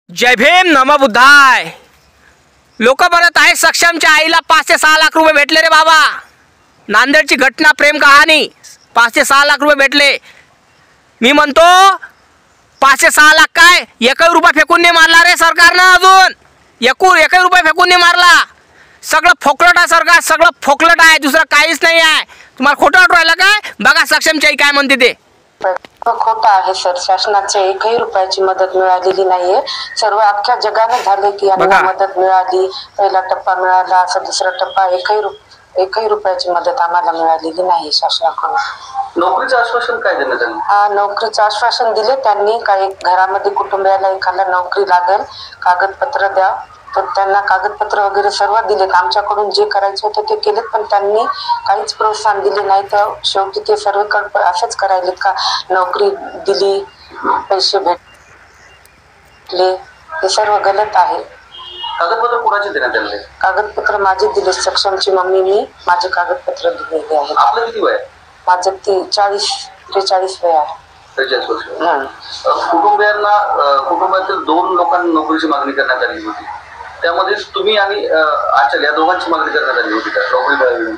जय भीम नमो बुद्धाय। लोक म्हणत आहे सक्षमच्या आईला 5 ते 6 लाख रुपये भेटले रे बाबा। नांदेडची घटना प्रेम कहाणी 5 ते 6 लाख रुपये भेटले। मी म्हणतो 5 ते 6 लाख काय 1 रुपया फेकून नाही मारला रे सरकारनं। अजून 1 रुपया फेकून नाही मारला। सगळं फोकलट आहे सरकार, सगळं फोकलट आहे, दुसरं काहीच नाही आहे। तुम्हाला खोटं वाटू राहिलं काय? बघा सक्षमची आई काय म्हणते ते। खोटा आहे सर, शासनाचे 1 रुपयाची मदत मिळालेली नाहीये। सर्व अख्ख्या जगाने झाले की यांना मदत मिळाली, पहिला टप्पा मिळाला, असा दुसरा टप्पा, 1 रुपयाची मदत आम्हाला मिळालेली नाही शासनाकडून। नोकरीचं आश्वासन काय देण्यात आलं? हा, नोकरीचं आश्वासन दिले त्यांनी। काही घरामध्ये कुटुंबियाला एखादा नोकरी लागेल, कागदपत्र द्या, तर त्यांना कागदपत्र वगैरे सर्व दिलेत। आमच्याकडून जे करायचं होतं ते केलेत, पण त्यांनी काहीच प्रोत्साहन दिले नाही। तर शेवटी ते सर्व असंच करायलेत का नोकरी दिली, पैसे भेटले, हे सर्व गलत आहे। कागदपत्र कोणाचे देण्यात आले? कागदपत्र माझे दिले, सक्षमची मम्मी मी माझे कागदपत्र दिलेले आहेत। आपलं किती वय? माझं 43 वय आहे। 43 वर्ष। कुटुंबातील 2 लोकांना नोकरीची मागणी करण्यात आली होती, त्यामध्ये तुम्ही आणि आचल या दोघांची मागणी करण्यात आली होती का नोकरी मिळावी?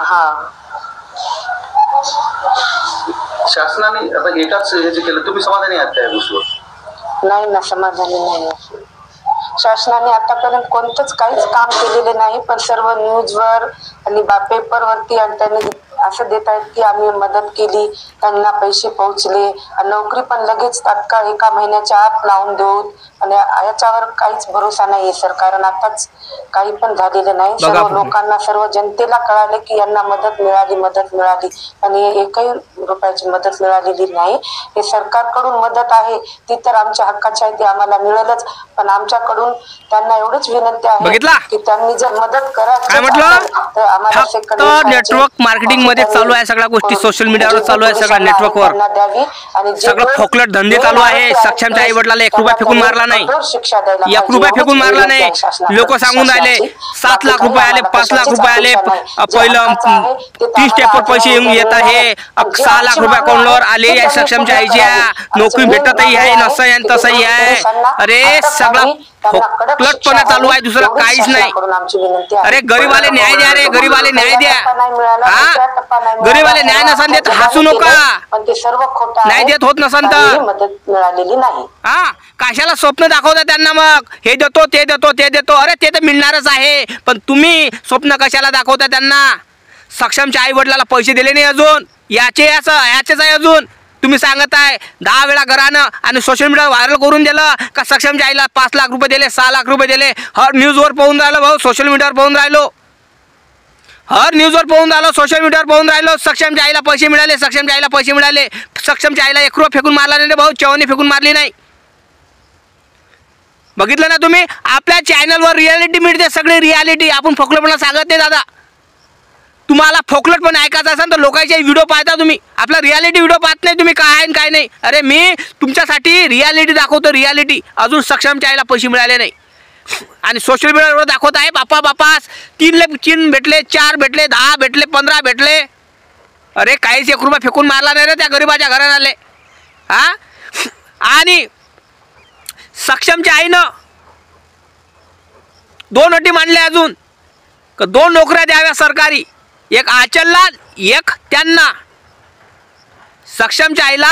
हा, शासनाने आता एकाच हे जे केलं, तुम्ही समाधानी आहात त्या गोष्टीवर? नाही ना, समाधानी नाही। शासनाने आतापर्यंत कोणतंच काहीच काम केलेले नाही, पण सर्व न्यूजवर आणि पेपरवरती आणि त्यांनी असं देत आहेत की आम्ही मदत केली, त्यांना पैसे पोहोचले, नोकरी पण लगेच तात्काळ 1 महिन्याच्या आत लावून देऊ, आणि याच्यावर काहीच भरोसा नाहीये सर। कारण आताच काही पण झालेलं नाही। सर्व लोकांना, सर्व जनतेला कळाले की यांना मदत मिळाली, आणि 1 रुपयाची मदत मिळालेली नाही। हे सरकारकडून मदत आहे ती तर आमच्या हक्काची आहे, ती आम्हाला मिळेलच, पण आमच्याकडून त्यांना एवढीच विनंती आहे की त्यांनी जर मदत करायची तर आम्हाला नेटवर्क मार्केटिंग मध्ये चालू आहे, सगळ्या गोष्टी सोशल मीडियावर चालू आहे, सगळ्या नेटवर्कवर द्यावी, आणि सगळं फोकलट धंदे चालू आहे। सक्षमच्या आई वडिलांना 1 रुपया फेकून मारला नाही, 1 रुपया फेकून मारला नाही। लोक सांगून राहिले 7 लाख रुपये आले, 5 लाख रुपये आले, पहिलं 30 स्टेपवर पैसे येत आहे, 6 लाख रुपये अकाउंटवर आले या सक्षमच्या आईच्या। नोकरी भेटतही आहे, नसं आहे तसंही आहे। अरे सगळं फोकलटपणा चालू आहे, दुसरं काहीच नाही। अरे गरीबाले न्याय द्या रे, गरीबाले न्याय द्या। हा, गरीबाले न्याय नसन देत हसू नका, न्याय देत होत नसन तर मदत मिळालेली नाही। हा, कशाला स्वप्न दाखवता त्यांना, मग हे देतो ते देतो ते देतो, अरे ते तर मिळणारच आहे, पण तुम्ही स्वप्न कशाला दाखवता त्यांना? सक्षमच्या आई वडिलाला पैसे दिले नाही अजून, याचेच आहे अजून। तुम्ही सांगत आहे 10 वेळा घरानं आणि सोशल मीडियावर व्हायरल करून दिलं का सक्षमच्या आईला 5 लाख रुपये दिले, 6 लाख रुपये दिले। हर न्यूजवर पाहून राहिलो भाऊ, सोशल मीडियावर पाहून राहिलो, हर न्यूजवर पाहून राहिलो, सोशल मीडियावर पाहून राहिलो। सक्षमच्या आईला पैसे मिळाले, सक्षमच्या आईला पैसे मिळाले। सक्षमच्या आईला 1 रुपया फेकून मारला नाही रे भाऊ, चवणी फेकून मारली नाही। बघितलं ना तुम्ही, आपल्या चॅनलवर रियालिटी मिळते, सगळी रियालिटी। आपण फोकलटपणा सांगत नाही दादा। तुम्हाला फोकलट पण ऐकायचं असेल तर लोकांचे व्हिडिओ पाहता तुम्ही, आपला रियालिटी व्हिडिओ पाहत नाही तुम्ही, काय आहे काय नाही। अरे मी तुमच्यासाठी रियालिटी दाखवतो, रियालिटी। अजून सक्षमच्या आईला पैसे मिळाले नाही, आणि सोशल मीडियावर दाखवत आहे बापा 3 भेटले, 4 भेटले, 10 भेटले, 15 भेटले। अरे काहीच 1 रुपया फेकून मारला नाही रे त्या गरीबाच्या घरात आले। हा, आणि सक्षमच्या आईनं 2 अटी मांडल्या अजून, 2 नोकऱ्या द्याव्या सरकारी, 1 आचलला, 1 त्यांना। सक्षमच्या आईला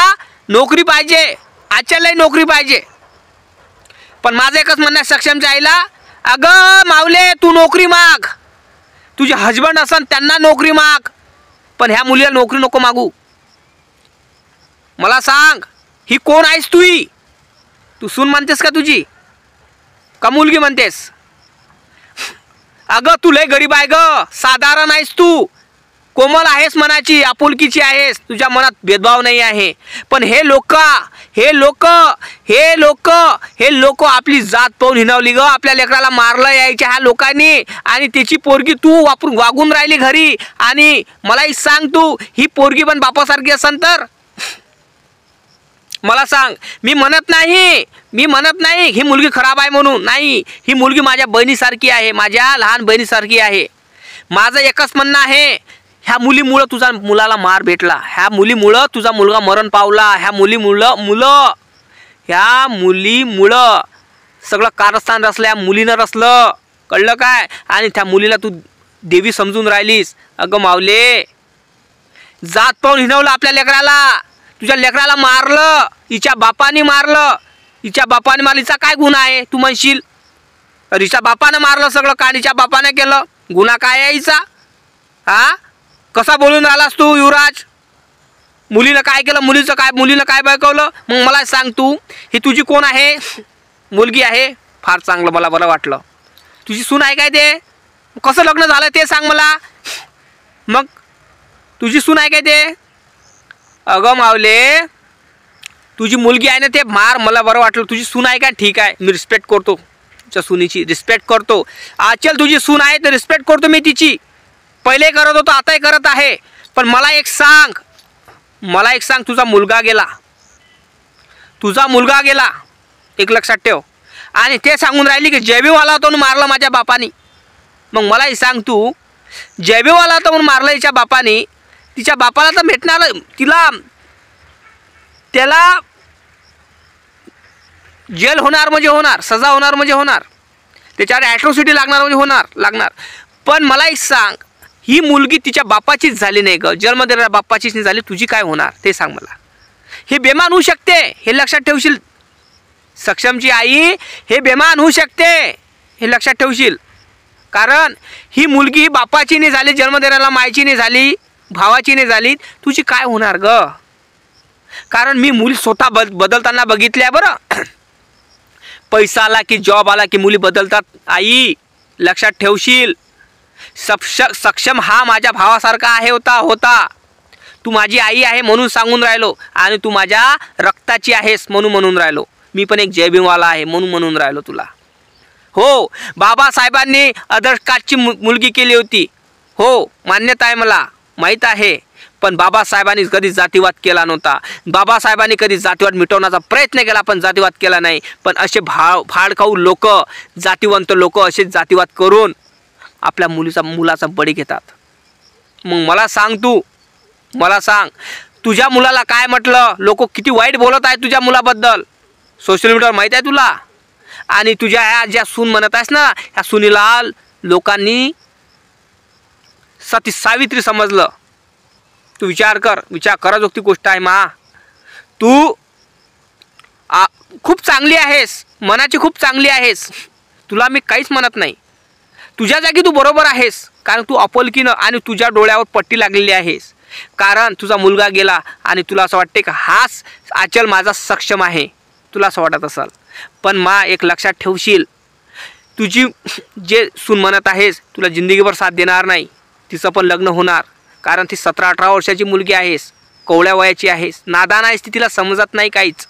नोकरी पाहिजे, आचललाही नोकरी पाहिजे, पण माझं एकच म्हणणं आहे सक्षमच्या आईला, अगं मावले तू नोकरी माग, तुझे हजबंड असन त्यांना नोकरी माग, पण ह्या मुलीला नोकरी नको मागू। मला सांग, ही कोण आहेस तू सून म्हणतेस का तुझी, का मुलगी म्हणतेस? अगं तू लय गरीब आहे ग, साधारण आहेस तू, कोमल आहेस मनाची, आपुलकीची आहेस, तुझ्या मनात भेदभाव नाही आहे। पण हे लोक आपली जात पाहून हिनवली ग, आपल्या लेकराला मारलं यायच्या ह्या लोकांनी, आणि त्याची पोरगी तू वागून राहिली घरी। आणि मलाही सांग, तू ही पोरगी पण बापासारखी असन तर मला सांग। मी म्हणत नाही ही मुलगी खराब आहे म्हणून, नाही, ही मुलगी माझ्या बहिणीसारखी आहे, माझ्या लहान बहिणीसारखी आहे। माझं एकच म्हणणं आहे, ह्या मुलीमुळं तुझा मुलाला मार भेटला, ह्या मुलीमुळं तुझा मुलगा मरण पावला, ह्या मुलीमुळं ह्या मुलीमुळं सगळं कारस्थान रचलं, या मुलीनं रचलं, कळलं काय? आणि त्या मुलीला तू देवी समजून राहिलीस. अगं मावले, जात पाहून हिणवलं आपल्या लेकराला, तुझ्या लेकराला मारलं, हिच्या बापाने मारलं. हिच्या बापाने मारलं, हिचा काय गुन्हा आहे तू म्हणशील? हिच्या बापानं मारलं सगळं, काणीच्या बापानं केलं, गुन्हा काय आहे हिचा? हा, कसा बोलून राहिलास तू युवराज? मुलीनं काय केलं, मुलीनं काय बळकवलं? मग मला सांग तू, ही तुझी कोण आहे? मुलगी आहे, फार चांगलं, मला बरं वाटलं. तुझी सून आहे काय ते? कसं लग्न झालं ते सांग मला. मग तुझी सून आहे काय ते? अगं मावले, तुझी मुलगी आहे ना ते, मार, मला बरं वाटलं. तुझी सून आहे का? ठीक आहे, मी रिस्पेक्ट करतो तुझ्या सुनीची, रिस्पेक्ट करतो. चल, तुझी सून आहे तर रिस्पेक्ट करतो मी तिची. पहिले करत होतो, आताही करत आहे. पण मला एक सांग, तुझा मुलगा गेला, एक लक्षात ठेव. आणि ते सांगून राहिली की जयबीवाला होता म्हणून मारलं माझ्या बापानी. मग मलाही सांग तू, जयबीवाला होता म्हणून मारलं हिच्या बापानी, तिच्या बापाला तर भेटणार, त्याला जेल होणार म्हणजे होणार, सजा होणार म्हणजे होणार, त्याच्यावर ॲट्रॉसिटी लागणार म्हणजे लागणार. पण मला एक सांग, ही मुलगी तिच्या बापाचीच झाली नाही ग, जन्म देणाऱ्या बापाचीच नाही झाली, तुझी काय होणार ते सांग मला. हे बेमान होऊ शकते, हे लक्षात ठेवशील. सक्षमची आई हे बेमान होऊ शकते, हे लक्षात ठेवशील. कारण ही मुलगी बापाची नाही झाली, जन्म देणाऱ्याला मायची नाही झाली, भावाची नाही झाली, तुझी काय होणार ग? कारण मी मुली स्वतः बदलताना बघितल्या बरं. पैसा आला की, जॉब आला की मुली बदलतात आई, लक्षात ठेवशील. सक्षम हा माझ्या भावासारखा आहे, होता. तू माझी आई आहे म्हणून सांगून राहिलो, आणि तू माझ्या रक्ताची आहेस म्हणून राहिलो. मी पण एक जयभीमवाला आहे म्हणून राहिलो तुला. हो, बाबासाहेबांनी अदर कास्टची मुलगी केली होती, हो, मान्यता आहे, मला माहीत आहे. पण बाबासाहेबांनी कधीच जातीवाद केला नव्हता. बाबासाहेबांनी कधी जातीवाद मिटवण्याचा प्रयत्न केला, पण जातीवाद केला नाही. पण असे फाडखाऊ लोक, जातीवंत लोक असे जातीवाद करून आपल्या मुलाचा बळी घेतात. मग मला सांग, तुझ्या मुलाला काय म्हटलं? लोक किती वाईट बोलत आहेत तुझ्या मुलाबद्दल, सोशल मीडियावर माहीत आहे तुला. आणि तुझ्या ह्या ज्या सून म्हणत आहेस ना, ह्या सुनीला लोकांनी सती सावित्री समजलं. तू विचार कराजोगती गोष्ट आहे मा. तू खूप चांगली आहेस, मनाची खूप चांगली आहेस, तुला मी काहीच म्हणत नाही. तुझ्या जागी तू बरोबर आहेस, कारण तू अपोलकीनं आणि तुझ्या डोळ्यावर पट्टी लागलेली आहेस. कारण तुझा मुलगा गेला आणि तुला असं वाटते का हाच आचल माझा सक्षम आहे, तुला असं वाटत असेल. पण मा एक लक्षात ठेवशील, तुझी जे सून म्हणत आहेस तुला जिंदगीभर साथ देणार नाही. तिचं पण लग्न होणार, कारण ती 17-18 वर्षाची मुलगी आहेस, कवळ्या वयाची आहेस, नादान आहेस, ती तिला समजत नाही काहीच.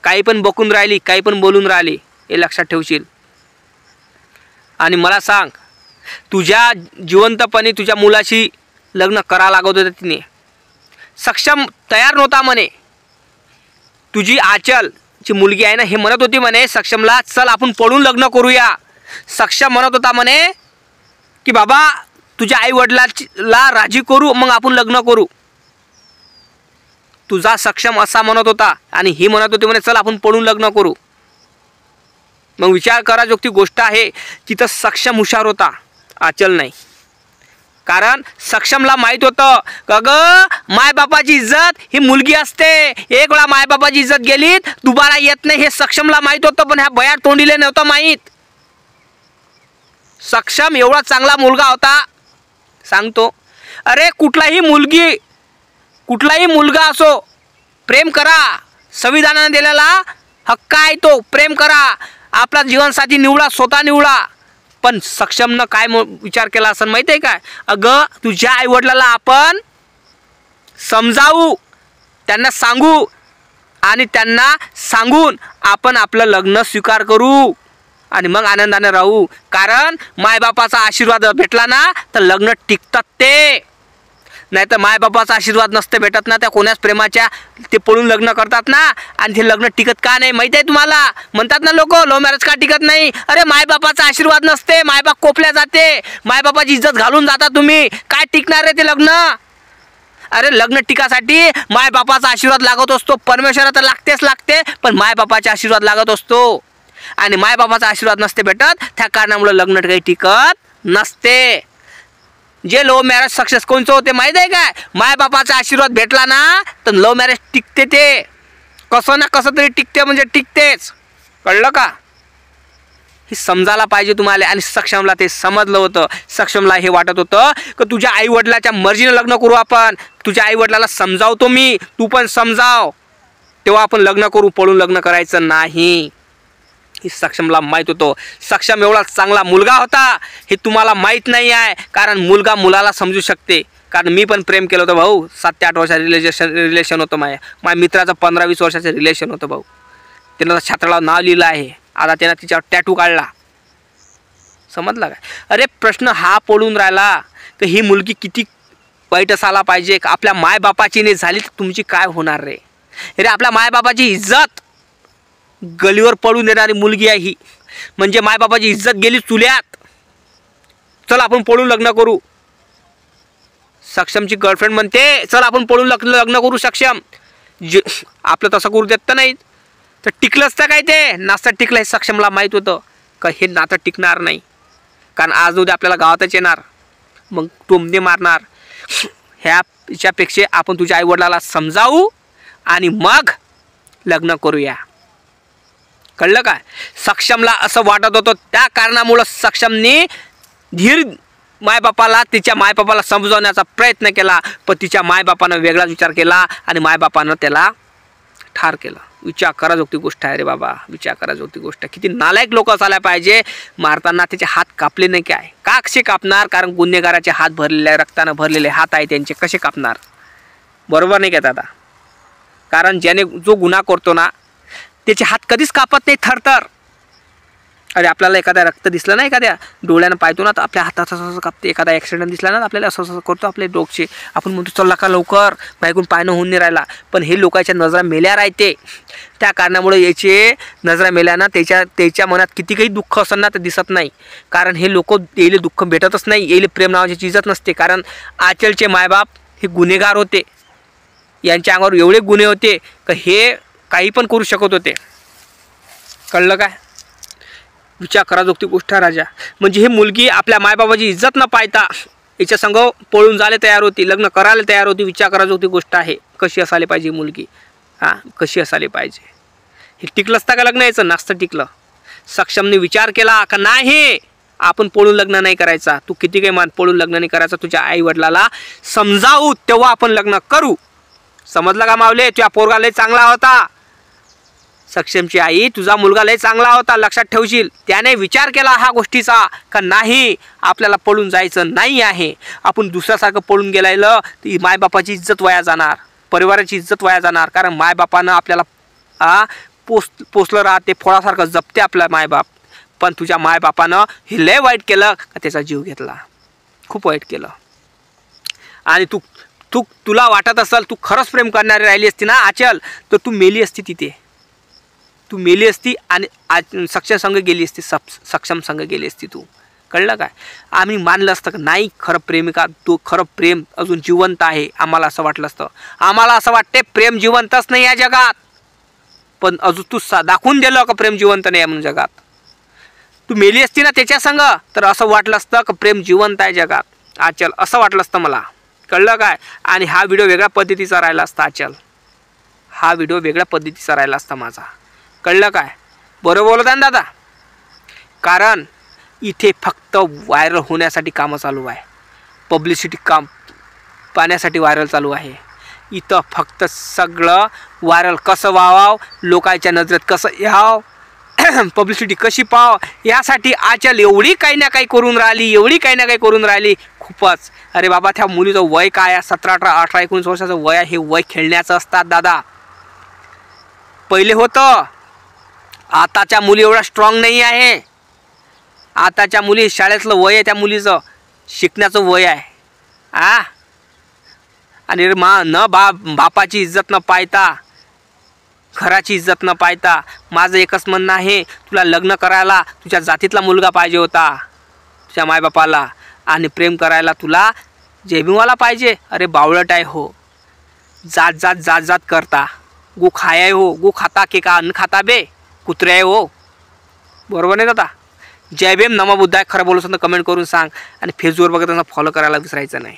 काही पण बकून राहिली, काही पण बोलून राहिली, हे लक्षात ठेवशील. आणि मला सांग, तुझ्या जिवंतपणे तुझ्या मुलाशी लग्न करा लागत होतं तिने, सक्षम तयार नव्हता म्हणे. तुझी आचलची मुलगी आहे ना, हे म्हणत होती म्हणे सक्षमला, चल आपण पळून लग्न करूया. सक्षम म्हणत होता म्हणे की बाबा तुझ्या आई वडिलाला राजी करू, मग आपण लग्न करू. तुझा सक्षम असा म्हणत होता, आणि ही म्हणत होती म्हणे चल आपण पळून लग्न करू. मग विचार कराजोगती गोष्ट आहे, तिथं सक्षम हुशार होता, आचल नाही. कारण सक्षमला माहीत होतं का ग, मायबापाची इज्जत ही मुलगी असते, एक वेळा मायबापाची इज्जत गेली दुबारा येत नाही, हे सक्षमला माहीत होतं. पण ह्या बयार तोंडीले नव्हतं माहीत. सक्षम एवढा चांगला मुलगा होता, सांगतो. अरे कुठलाही मुलगा असो, प्रेम करा, संविधानाने दिलेला हक्क आहे तो, प्रेम करा, आपला जीवनसाथी निवडा, स्वतः निवडा. पण सक्षमनं काय विचार केला असं माहिती आहे काय? अगं तुझ्या आईवडिलाला आपण समजावू, त्यांना सांगू, आणि त्यांना सांगून आपण आपलं लग्न स्वीकार करू, आणि मग आनंदाने राहू. कारण मायबापाचा आशीर्वाद भेटला ना तर लग्न टिकतात ते, नाही तर मायबापाचा आशीर्वाद नसते भेटत ना, त्या कोणाच प्रेमाच्या ते पळून लग्न करतात ना. आणि ते लग्न टिकत का नाही माहिती आहे तुम्हाला? म्हणतात ना लोक, लव्ह मॅरेज का टिकत नाही? अरे मायबापाचा आशीर्वाद नसते, मायबाप कोपल्या जाते, मायबापाची इज्जत घालून जाता तुम्ही, काय टिकणार आहे ते लग्न? अरे लग्न टिकासाठी मायबापाचा आशीर्वाद लागत असतो. परमेश्वराचा लागते, पण मायबापाचा आशीर्वाद लागत असतो. आणि मायबापाचा आशीर्वाद नसते भेटत, त्या कारणामुळे लग्न काही टिकत नसते. जे लव्ह मॅरेज सक्सेस कोणचं होते माहीत आहे काय? मायबापाचा आशीर्वाद भेटला ना तर लव्ह मॅरेज टिकते. ते कसं ना कसं तरी टिकते, म्हणजे टिकतेच. कळलं का? हे समजायला पाहिजे तुम्हाला. आणि सक्षमला ते समजलं होतं. सक्षमला हे वाटत होतं की तुझ्या आईवडिलाच्या मर्जीनं लग्न करू आपण. तुझ्या आईवडिलाला समजावतो मी, तू पण समजाव, तेव्हा आपण लग्न करू, पळून लग्न करायचं नाही. हे सक्षमला माहीत होतं. सक्षम एवढा चांगला मुलगा होता हे तुम्हाला माहीत नाही आहे. कारण मुलगा मुलाला समजू शकते. कारण मी पण प्रेम केलं होतं भाऊ. 7 ते 8 वर्षाचं रिलेशन होतं. माझ्या मित्राचं 15-20 वर्षाचं रिलेशन होतं भाऊ. त्यानं छात्राला नाव लिहिलं आहे. आता त्यानं तिच्यावर टॅटू काढला. समजला काय? अरे प्रश्न हा पडून राहिला की ही मुलगी किती वाईट असायला पाहिजे. आपल्या मायबापाची नाही झाली तर तुमची काय होणार रे? अरे आपल्या मायबापाची इज्जत गलीवर पडून देणारी मुलगी आहे ही. म्हणजे मायबापाची इज्जत गेली चुल्यात. चल आपण पळून लग्न करू. सक्षमची गर्लफ्रेंड म्हणते चल आपण पळून लग्न करू. सक्षम आपलं तसं करू देत नाही तर टिकलंच तर काय ते नातं टिकलं. हे सक्षमला माहीत होतं का हे नातं टिकणार नाही. कारण आज उद्या आपल्याला गावातच येणार, मग टोमणे मारणार. ह्याच्यापेक्षा आपण तुझ्या आईवडिलाला समजावू आणि मग लग्न करूया. कळलं काय? सक्षमला असं वाटत होतं. त्या कारणामुळं सक्षमने धीर मायबापाला तिच्या मायबापाला समजवण्याचा प्रयत्न केला. पण तिच्या मायबापानं वेगळाच विचार केला आणि मायबापानं त्याला ठार केलं. विचार कराजोगती गोष्ट आहे रे बाबा. विचार कराजोगती गोष्ट. किती नालायक लोक असायला पाहिजे. मारताना त्याचे हात कापले नाही काय? का कसे कापणार? कारण गुन्हेगाराचे हात भरलेले आहे, रक्तानं भरलेले हात आहे त्यांचे, कसे कापणार? बरोबर नाही का दादा? कारण ज्याने जो गुन्हा करतो ना त्याचे हात कधीच कापत नाही थरथर. अरे आपल्याला एखादा रक्त दिसलं ना एखाद्या डोळ्यानं पाहतो ना तर आपल्या हातात असं कापते. एखादा ॲक्सिडेंट दिसला ना आपल्याला असं करतो आपले डोकचे. आपण म्हणतो चल का लवकर, बायकून पायनं होऊन नाही राहिला. पण हे लोकांच्या नजरा मेल्या राहते. त्या कारणामुळे याचे नजरा मेल्यानं त्याच्या मनात किती काही दुःख असेल ना ते दिसत नाही. कारण हे लोक येले दुःख भेटतच नाही. येले प्रेम नावाची चीजच नसते. कारण आचलचे मायबाप हे गुन्हेगार होते. यांच्या अंगावर एवढे गुन्हे होते की हे काही पण करू शकत होते. कळलं काय? विचार कराजोगती गोष्ट राजा. म्हणजे ही मुलगी आपल्या मायबाबाची इज्जत न पाहता याच्या संग पळून जायला तयार होती, लग्न करायला तयार होती. विचार कराजोगती गोष्ट आहे. कशी असायला पाहिजे मुलगी? कशी असायला पाहिजे? हे टिकलं असतं का लग्न याचं? नसतं टिकलं. सक्षमने विचार केला का नाही आपण पळून लग्न नाही करायचा. तू किती काही मान पळून लग्न नाही करायचं. तुझ्या आई वडिलाला समजावू तेव्हा आपण लग्न करू. समजलं का मावले? तुझ्या पोरगा लय चांगला होता. सक्षमची आई तुझा मुलगा लय चांगला होता, लक्षात ठेवशील. त्याने विचार केला ह्या गोष्टीचा का नाही आपल्याला पळून जायचं नाही आहे. आपण दुसऱ्यासारखं पळून गेलायलं ती मायबापाची इज्जत वाया जाणार, परिवाराची इज्जत वाया जाणार. कारण मायबापानं आपल्याला पोसलं राहते, फोडासारखं जपते आपला मायबाप. पण तुझ्या मायबापानं हे लय वाईट केलं का त्याचा जीव घेतला. खूप वाईट केलं. आणि तुला वाटत असेल तू खरंच प्रेम करणारी राहिली असती ना आचल तर तू मेली असती तिथे. तू मेली असती आणि सक्षम संघ गेली असती, सक्षम संघ गेली असती तू. कळलं काय? आम्ही मानलं असतं का नाही खरं प्रेमिका तू, खरं प्रेम अजून जिवंत आहे. आम्हाला असं वाटलं असतं. आम्हाला असं वाटते प्रेम जिवंतच नाही या जगात. पण अजून तू दाखवून दिलं का प्रेम जिवंत नाही म्हणून जगात. तू मेली असती ना त्याच्या संग तर असं वाटलं असतं का प्रेम जिवंत आहे जगात. आचल असं वाटलं असतं मला. कळलं काय? आणि हा व्हिडिओ वेगळ्या पद्धतीचा राहिला असता आचल. हा व्हिडिओ वेगळ्या पद्धतीचा राहिला असता माझा. कळलं काय? बरोबर बोलत आहे ना दादा? कारण इथे फक्त व्हायरल होण्यासाठी कामं चालू आहे. पब्लिसिटी काम पाहण्यासाठी व्हायरल चालू आहे. इथं फक्त सगळं व्हायरल कसं व्हावं, लोकांच्या नजरेत कसं यावं, पब्लिसिटी कशी पाव यासाठी आचल एवढी काही ना काही करून राहिली, एवढी काही ना काही करून राहिली. खूपच. अरे बाबा त्या मुलीचं वय काय आहे? 17, 18, 18, 19 वर्षाचं वय आहे. हे वय खेळण्याचं असतात दादा. पहिले होतं. आताच्या मुली एवढा स्ट्रॉंग नाही आहे. आताच्या मुली शाळेतलं वय आहे त्या मुलीचं, शिकण्याचं वय आहे. आणि बापाची इज्जत न पाहता, घराची इज्जत न पाहता माझं एकच म्हणणं आहे तुला लग्न करायला तुझ्या जातीतला मुलगा पाहिजे होता तुझ्या मायबापाला. आणि प्रेम करायला तुला जेबीवाला पाहिजे. अरे बावळट आहे हो. जात जात जात जात करता गो खाया हो, गो खाता के का अन्न खाता बे कुत्रे हो, बरोबर नाही दादा? जय भीम, नमो बुद्धाय. खरं बोलू तर कमेंट करून सांग आणि फेसबुकवर बघत फॉलो करायला विसरायचं नाही.